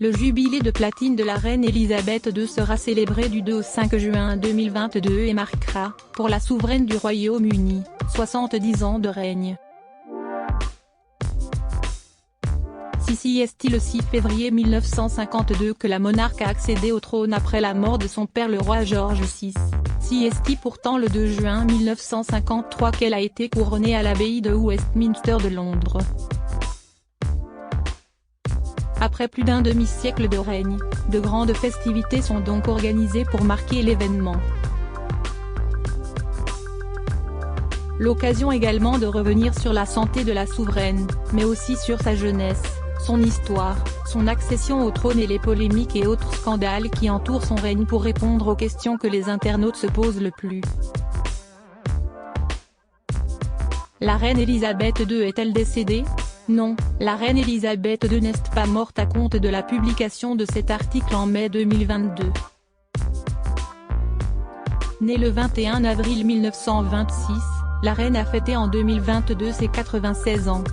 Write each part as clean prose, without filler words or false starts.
Le jubilé de platine de la reine Elisabeth II sera célébré du 2 au 5 juin 2022 et marquera, pour la souveraine du Royaume-Uni, 70 ans de règne. C'est le 6 février 1952 que la monarque a accédé au trône après la mort de son père le roi George VI. C'est pourtant le 2 juin 1953 qu'elle a été couronnée à l'abbaye de Westminster de Londres. Après plus d'un demi-siècle de règne, de grandes festivités sont donc organisées pour marquer l'événement. L'occasion également de revenir sur la santé de la souveraine, mais aussi sur sa jeunesse, son histoire, son accession au trône et les polémiques et autres scandales qui entourent son règne pour répondre aux questions que les internautes se posent le plus. La reine Elisabeth II est-elle décédée ? Non, la reine Elisabeth II n'est pas morte à compte de la publication de cet article en mai 2022. Née le 21 avril 1926, la reine a fêté en 2022 ses 96 ans.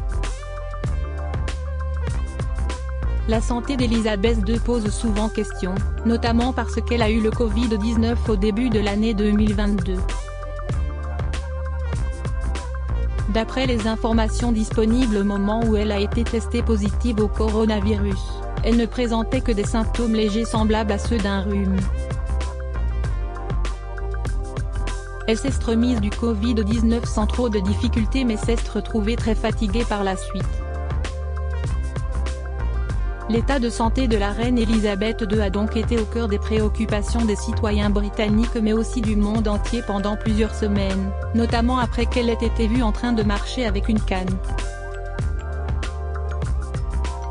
La santé d'Elisabeth II pose souvent question, notamment parce qu'elle a eu le Covid-19 au début de l'année 2022. D'après les informations disponibles au moment où elle a été testée positive au coronavirus, elle ne présentait que des symptômes légers semblables à ceux d'un rhume. Elle s'est remise du Covid-19 sans trop de difficultés mais s'est retrouvée très fatiguée par la suite. L'état de santé de la reine Elisabeth II a donc été au cœur des préoccupations des citoyens britanniques mais aussi du monde entier pendant plusieurs semaines, notamment après qu'elle ait été vue en train de marcher avec une canne.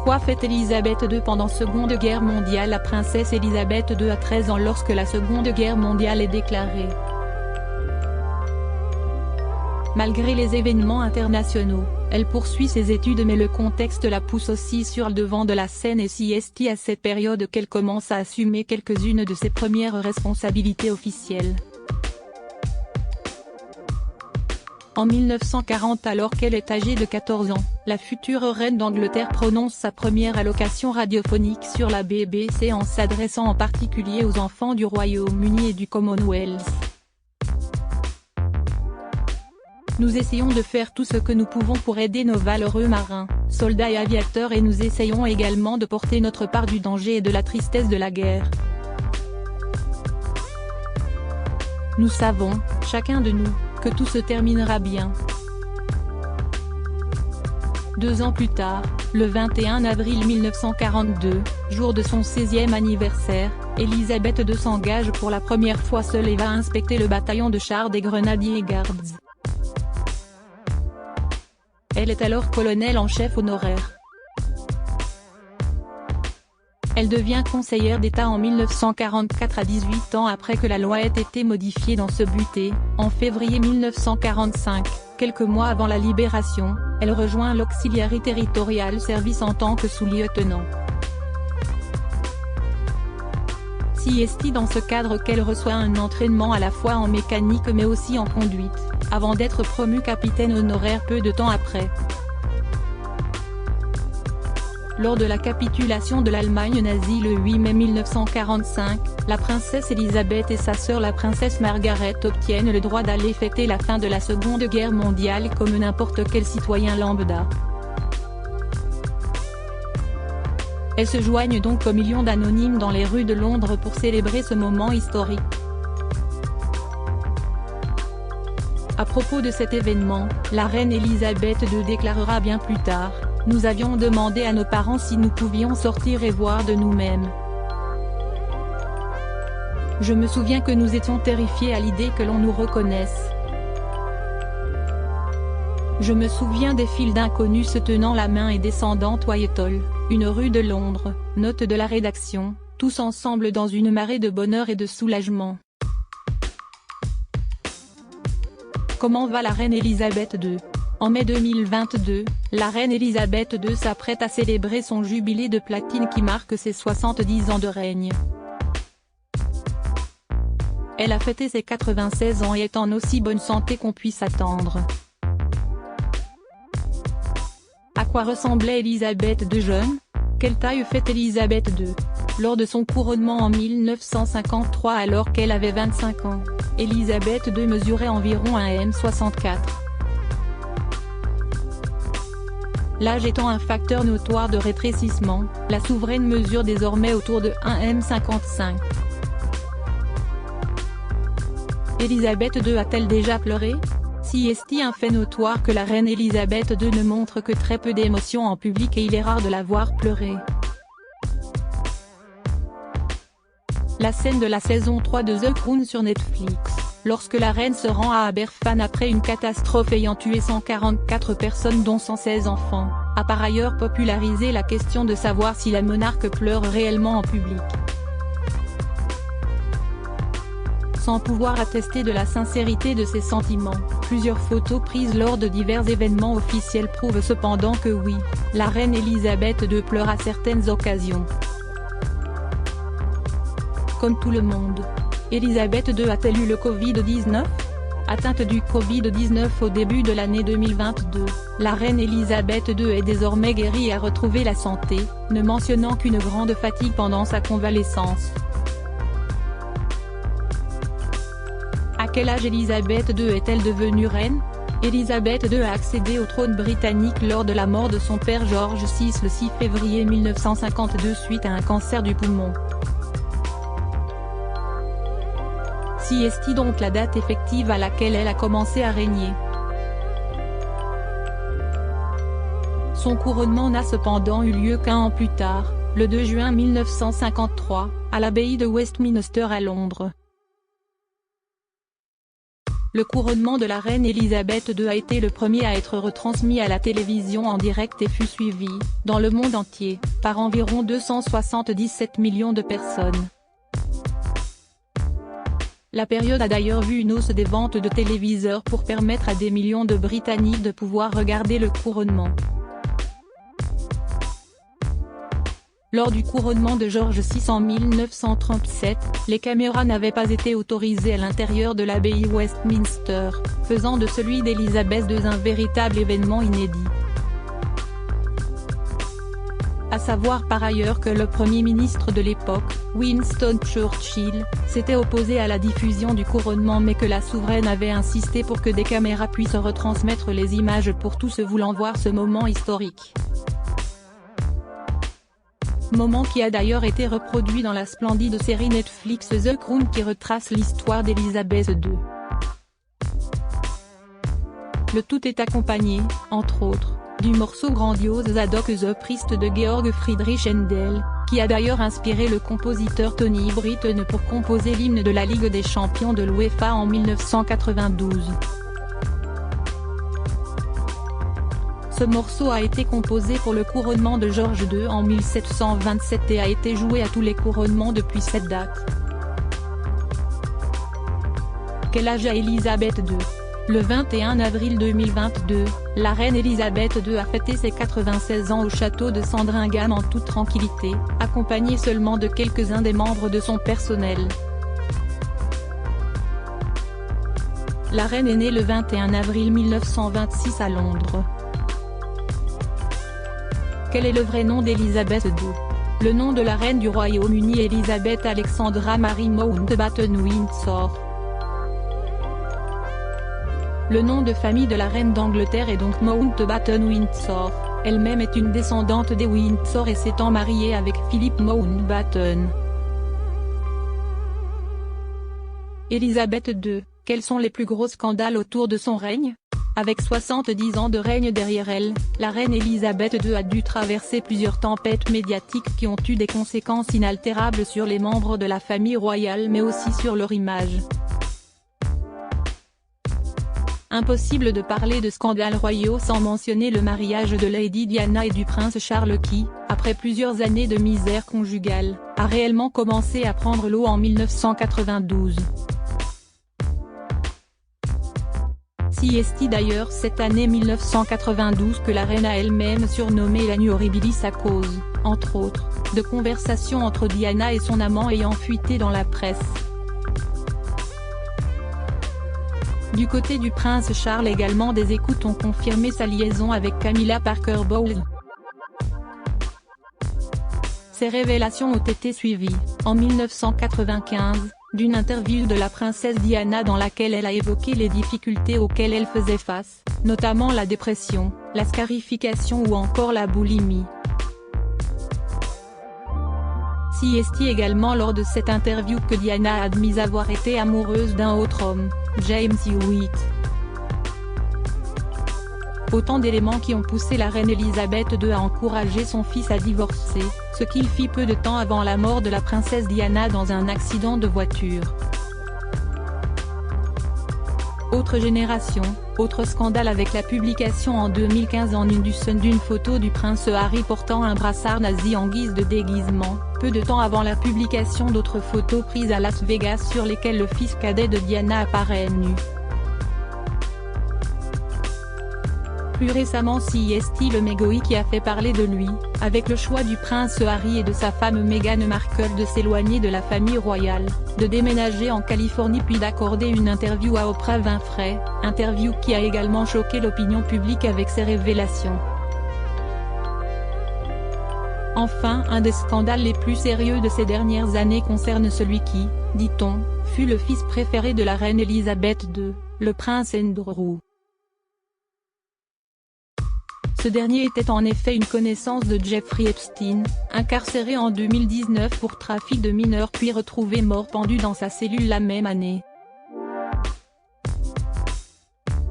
Quoi fait Elisabeth II pendant Seconde Guerre mondiale? La princesse Elisabeth II a 13 ans lorsque la Seconde Guerre mondiale est déclarée. Malgré les événements internationaux, elle poursuit ses études mais le contexte la pousse aussi sur le devant de la scène et c'est à cette période qu'elle commence à assumer quelques-unes de ses premières responsabilités officielles. En 1940 alors qu'elle est âgée de 14 ans, la future reine d'Angleterre prononce sa première allocution radiophonique sur la BBC en s'adressant en particulier aux enfants du Royaume-Uni et du Commonwealth. Nous essayons de faire tout ce que nous pouvons pour aider nos valeureux marins, soldats et aviateurs et nous essayons également de porter notre part du danger et de la tristesse de la guerre. Nous savons, chacun de nous, que tout se terminera bien. 2 ans plus tard, le 21 avril 1942, jour de son 16e anniversaire, Elisabeth II s'engage pour la première fois seule et va inspecter le bataillon de chars des Grenadier Guards. Elle est alors colonel en chef honoraire. Elle devient conseillère d'État en 1944 à 18 ans après que la loi ait été modifiée dans ce but et, en février 1945, quelques mois avant la libération, elle rejoint l'Auxiliary Territorial Service en tant que sous-lieutenant. C'est dans ce cadre qu'elle reçoit un entraînement à la fois en mécanique mais aussi en conduite, avant d'être promue capitaine honoraire peu de temps après. Lors de la capitulation de l'Allemagne nazie le 8 mai 1945, la princesse Elisabeth et sa sœur la princesse Margaret obtiennent le droit d'aller fêter la fin de la Seconde Guerre mondiale comme n'importe quel citoyen lambda. Elles se joignent donc aux millions d'anonymes dans les rues de Londres pour célébrer ce moment historique. À propos de cet événement, la reine Elisabeth II déclarera bien plus tard: « Nous avions demandé à nos parents si nous pouvions sortir et voir de nous-mêmes. Je me souviens que nous étions terrifiés à l'idée que l'on nous reconnaisse. Je me souviens des files d'inconnus se tenant la main et descendant Whitehall, une rue de Londres, note de la rédaction, tous ensemble dans une marée de bonheur et de soulagement. » Comment va la reine Elisabeth II? En mai 2022, la reine Elisabeth II s'apprête à célébrer son jubilé de platine qui marque ses 70 ans de règne. Elle a fêté ses 96 ans et est en aussi bonne santé qu'on puisse attendre. À quoi ressemblait Elisabeth II jeune? Quelle taille fait Élisabeth II? Lors de son couronnement en 1953 alors qu'elle avait 25 ans, Élisabeth II mesurait environ 1,64 m. L'âge étant un facteur notoire de rétrécissement, la souveraine mesure désormais autour de 1,55 m. Élisabeth II a-t-elle déjà pleuré? Si est un fait notoire que la reine Élisabeth II ne montre que très peu d'émotions en public et il est rare de la voir pleurer. La scène de la saison 3 de The Crown sur Netflix, lorsque la reine se rend à Aberfan après une catastrophe ayant tué 144 personnes dont 116 enfants, a par ailleurs popularisé la question de savoir si la monarque pleure réellement en public. Sans pouvoir attester de la sincérité de ses sentiments, plusieurs photos prises lors de divers événements officiels prouvent cependant que oui, la reine Élisabeth II pleure à certaines occasions. Comme tout le monde, Élisabeth II a-t-elle eu le Covid-19? Atteinte du Covid-19 au début de l'année 2022, la reine Élisabeth II est désormais guérie et a retrouvé la santé, ne mentionnant qu'une grande fatigue pendant sa convalescence. À quel âge Élisabeth II est-elle devenue reine? Élisabeth II a accédé au trône britannique lors de la mort de son père George VI le 6 février 1952 suite à un cancer du poumon. Si est donc la date effective à laquelle elle a commencé à régner. Son couronnement n'a cependant eu lieu qu'un an plus tard, le 2 juin 1953, à l'abbaye de Westminster à Londres. Le couronnement de la reine Élisabeth II a été le premier à être retransmis à la télévision en direct et fut suivi, dans le monde entier, par environ 277 millions de personnes. La période a d'ailleurs vu une hausse des ventes de téléviseurs pour permettre à des millions de Britanniques de pouvoir regarder le couronnement. Lors du couronnement de George VI en 1937, les caméras n'avaient pas été autorisées à l'intérieur de l'abbaye Westminster, faisant de celui d'Élisabeth II un véritable événement inédit. À savoir par ailleurs que le Premier ministre de l'époque, Winston Churchill, s'était opposé à la diffusion du couronnement mais que la souveraine avait insisté pour que des caméras puissent retransmettre les images pour tous ceux voulant voir ce moment historique. Moment qui a d'ailleurs été reproduit dans la splendide série Netflix The Crown qui retrace l'histoire d'Élisabeth II. Le tout est accompagné, entre autres, du morceau grandiose Zadok the Priest de Georg Friedrich Händel, qui a d'ailleurs inspiré le compositeur Tony Britten pour composer l'hymne de la Ligue des champions de l'UEFA en 1992. Ce morceau a été composé pour le couronnement de George II en 1727 et a été joué à tous les couronnements depuis cette date. Quel âge a Élisabeth II? Le 21 avril 2022, la reine Élisabeth II a fêté ses 96 ans au château de Sandringham en toute tranquillité, accompagnée seulement de quelques-uns des membres de son personnel. La reine est née le 21 avril 1926 à Londres. Quel est le vrai nom d'Élisabeth II? Le nom de la reine du Royaume-Uni est Elizabeth Alexandra Mary Mountbatten-Windsor. Le nom de famille de la reine d'Angleterre est donc Mountbatten-Windsor, elle-même est une descendante des Windsor et s'étant mariée avec Philip Mountbatten. Élisabeth II, quels sont les plus gros scandales autour de son règne? Avec 70 ans de règne derrière elle, la reine Élisabeth II a dû traverser plusieurs tempêtes médiatiques qui ont eu des conséquences inaltérables sur les membres de la famille royale mais aussi sur leur image. Impossible de parler de scandales royaux sans mentionner le mariage de Lady Diana et du prince Charles qui, après plusieurs années de misère conjugale, a réellement commencé à prendre l'eau en 1992. Si est d'ailleurs cette année 1992 que la reine a elle-même surnommé l'année horribilis à cause, entre autres, de conversations entre Diana et son amant ayant fuité dans la presse. Du côté du prince Charles également des écoutes ont confirmé sa liaison avec Camilla Parker Bowles. Ces révélations ont été suivies, en 1995, d'une interview de la princesse Diana dans laquelle elle a évoqué les difficultés auxquelles elle faisait face, notamment la dépression, la scarification ou encore la boulimie. CST également lors de cette interview que Diana a admis avoir été amoureuse d'un autre homme, James Hewitt. Autant d'éléments qui ont poussé la reine Elisabeth II à encourager son fils à divorcer, ce qu'il fit peu de temps avant la mort de la princesse Diana dans un accident de voiture. Autre génération, autre scandale avec la publication en 2015 en une du Sun d'une photo du prince Harry portant un brassard nazi en guise de déguisement, peu de temps avant la publication d'autres photos prises à Las Vegas sur lesquelles le fils cadet de Diana apparaît nu. Plus récemment CST le mégoï qui a fait parler de lui, avec le choix du prince Harry et de sa femme Meghan Markle de s'éloigner de la famille royale, de déménager en Californie puis d'accorder une interview à Oprah Winfrey, interview qui a également choqué l'opinion publique avec ses révélations. Enfin, un des scandales les plus sérieux de ces dernières années concerne celui qui, dit-on, fut le fils préféré de la reine Elisabeth II, le prince Andrew. Ce dernier était en effet une connaissance de Jeffrey Epstein, incarcéré en 2019 pour trafic de mineurs puis retrouvé mort pendu dans sa cellule la même année.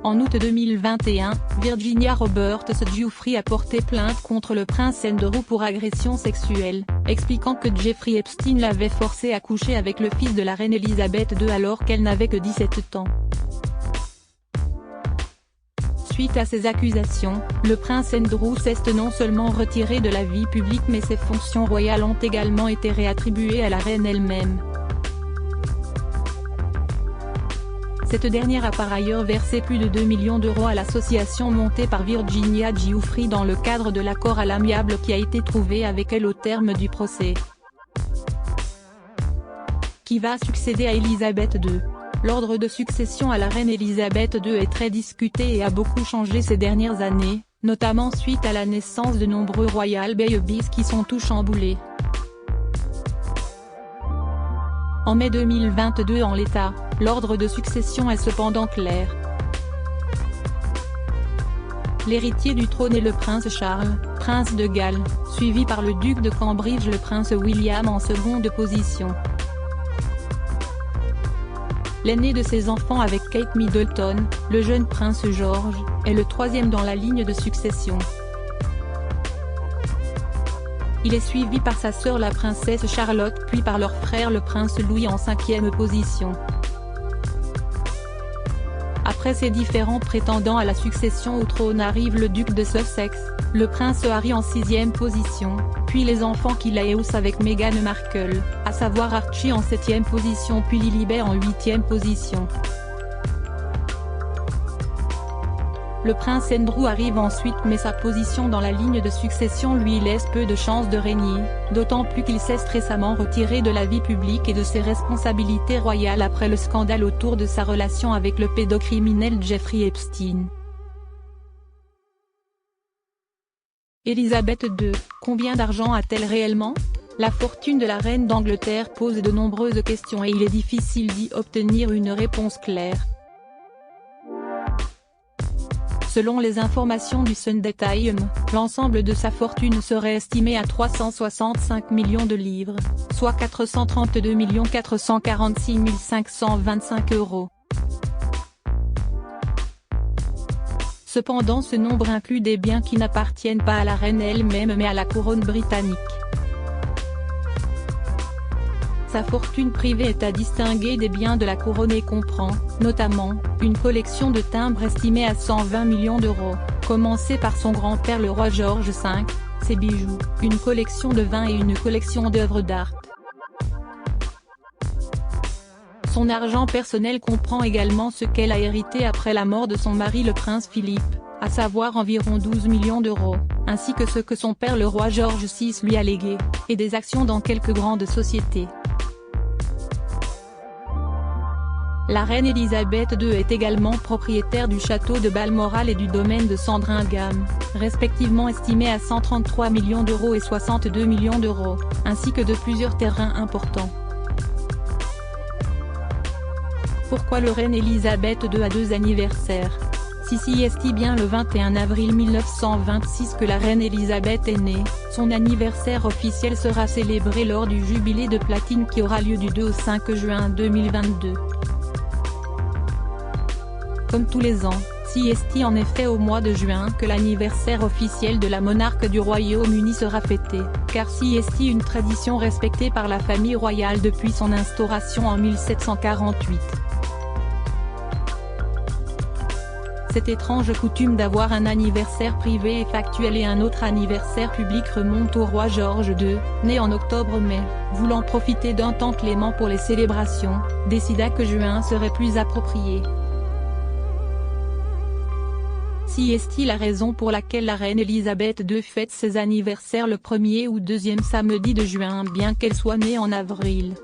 En août 2021, Virginia Roberts Giuffre a porté plainte contre le prince Andrew pour agression sexuelle, expliquant que Jeffrey Epstein l'avait forcé à coucher avec le fils de la reine Elisabeth II alors qu'elle n'avait que 17 ans. Suite à ces accusations, le prince Andrew s'est non seulement retiré de la vie publique mais ses fonctions royales ont également été réattribuées à la reine elle-même. Cette dernière a par ailleurs versé plus de 2 millions d'euros à l'association montée par Virginia Giuffre dans le cadre de l'accord à l'amiable qui a été trouvé avec elle au terme du procès. Qui va succéder à Elisabeth II? L'ordre de succession à la reine Elisabeth II est très discuté et a beaucoup changé ces dernières années, notamment suite à la naissance de nombreux royal babies qui sont tous chamboulés. En mai 2022 en l'état, l'ordre de succession est cependant clair. L'héritier du trône est le prince Charles, prince de Galles, suivi par le duc de Cambridge le prince William en seconde position. L'aîné de ses enfants avec Kate Middleton, le jeune prince George, est le troisième dans la ligne de succession. Il est suivi par sa sœur la princesse Charlotte puis par leur frère le prince Louis en cinquième position. Après ces différents prétendants à la succession au trône arrive le duc de Sussex, le prince Harry en sixième position, puis les enfants qu'il a avec Meghan Markle, à savoir Archie en septième position puis Lilibet en huitième position. Le prince Andrew arrive ensuite mais sa position dans la ligne de succession lui laisse peu de chances de régner, d'autant plus qu'il s'est récemment retiré de la vie publique et de ses responsabilités royales après le scandale autour de sa relation avec le pédocriminel Jeffrey Epstein. Elisabeth II, combien d'argent a-t-elle réellement? La fortune de la reine d'Angleterre pose de nombreuses questions et il est difficile d'y obtenir une réponse claire. Selon les informations du Sunday Times, l'ensemble de sa fortune serait estimé à 365 millions de livres, soit 432 446 525 €. Cependant ce nombre inclut des biens qui n'appartiennent pas à la reine elle-même mais à la couronne britannique. Sa fortune privée est à distinguer des biens de la couronne et comprend, notamment, une collection de timbres estimée à 120 millions d'euros, commencée par son grand-père le roi George V, ses bijoux, une collection de vins et une collection d'œuvres d'art. Son argent personnel comprend également ce qu'elle a hérité après la mort de son mari le prince Philippe, à savoir environ 12 millions d'euros, ainsi que ce que son père le roi George VI lui a légué, et des actions dans quelques grandes sociétés. La reine Elisabeth II est également propriétaire du château de Balmoral et du domaine de Sandringham, respectivement estimés à 133 millions d'euros et 62 millions d'euros, ainsi que de plusieurs terrains importants. Pourquoi la reine Elisabeth II a deux anniversaires? Si est bien le 21 avril 1926 que la reine Elisabeth est née, son anniversaire officiel sera célébré lors du jubilé de platine qui aura lieu du 2 au 5 juin 2022. Comme tous les ans, c'est en effet au mois de juin que l'anniversaire officiel de la monarque du Royaume-Uni sera fêté, car c'est une tradition respectée par la famille royale depuis son instauration en 1748. Cette étrange coutume d'avoir un anniversaire privé et factuel et un autre anniversaire public remonte au roi George II, né en octobre-mai, voulant profiter d'un temps clément pour les célébrations, décida que juin serait plus approprié. C'est la raison pour laquelle la reine Elisabeth II fête ses anniversaires le premier ou deuxième samedi de juin bien qu'elle soit née en avril.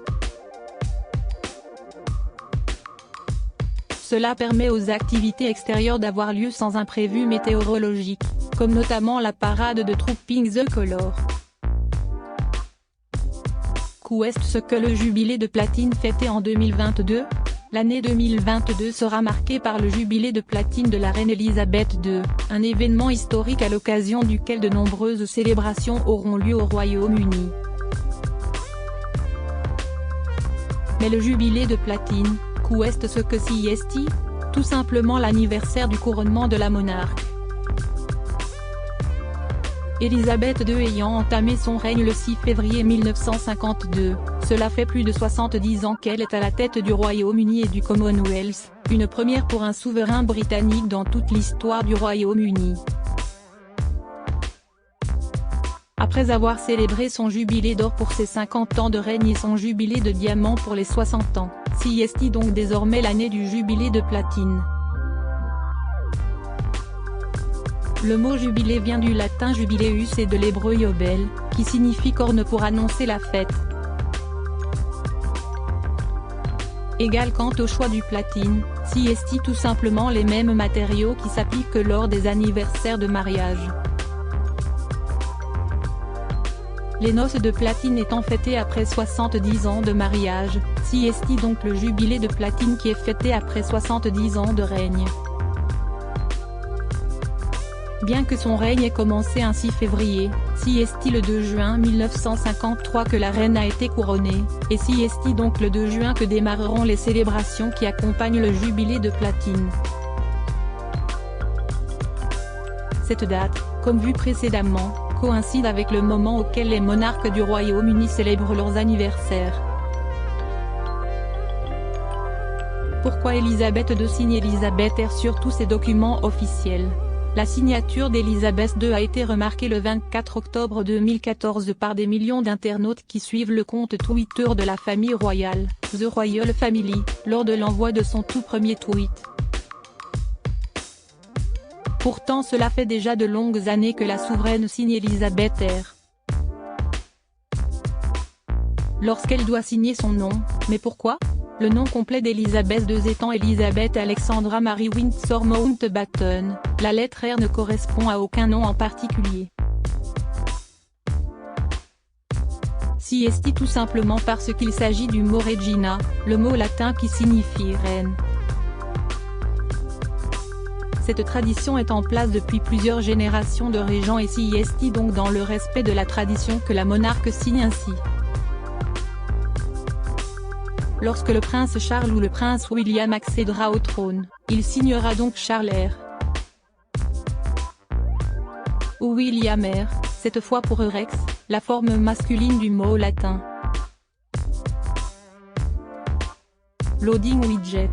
Cela permet aux activités extérieures d'avoir lieu sans imprévu météorologique, comme notamment la parade de Trooping the Colour. Qu'est ce que le jubilé de platine fêté en 2022? L'année 2022 sera marquée par le jubilé de platine de la reine Elisabeth II, un événement historique à l'occasion duquel de nombreuses célébrations auront lieu au Royaume-Uni. Mais le jubilé de platine, qu'est ce que c'est? Tout simplement l'anniversaire du couronnement de la monarque. Elisabeth II ayant entamé son règne le 6 février 1952, cela fait plus de 70 ans qu'elle est à la tête du Royaume-Uni et du Commonwealth, une première pour un souverain britannique dans toute l'histoire du Royaume-Uni. Après avoir célébré son jubilé d'or pour ses 50 ans de règne et son jubilé de diamant pour les 60 ans, c'est donc désormais l'année du jubilé de platine. Le mot jubilé vient du latin jubileus et de l'hébreu yobel, qui signifie corne pour annoncer la fête. Égal quant au choix du platine, c'est tout simplement les mêmes matériaux qui s'appliquent lors des anniversaires de mariage. Les noces de platine étant fêtées après 70 ans de mariage, c'est donc le jubilé de platine qui est fêté après 70 ans de règne. Bien que son règne ait commencé un 6 février, c'est le 2 juin 1953 que la reine a été couronnée, et c'est donc le 2 juin que démarreront les célébrations qui accompagnent le jubilé de platine. Cette date, comme vu précédemment, coïncide avec le moment auquel les monarques du Royaume-Uni célèbrent leurs anniversaires. Pourquoi Elisabeth II signe Elisabeth R sur tous ses documents officiels? La signature d'Elisabeth II a été remarquée le 24 octobre 2014 par des millions d'internautes qui suivent le compte Twitter de la famille royale, The Royal Family, lors de l'envoi de son tout premier tweet. Pourtant cela fait déjà de longues années que la souveraine signe Elisabeth R. Lorsqu'elle doit signer son nom, mais pourquoi? Le nom complet d'Elisabeth II étant Elizabeth Alexandra Mary Windsor Mountbatten, la lettre R ne correspond à aucun nom en particulier. C'est tout simplement parce qu'il s'agit du mot Regina, le mot latin qui signifie reine. Cette tradition est en place depuis plusieurs générations de régents et c'est donc dans le respect de la tradition que la monarque signe ainsi. Lorsque le prince Charles ou le prince William accédera au trône, il signera donc Charles R. ou William R, cette fois pour Rex, la forme masculine du mot latin. Loading widget.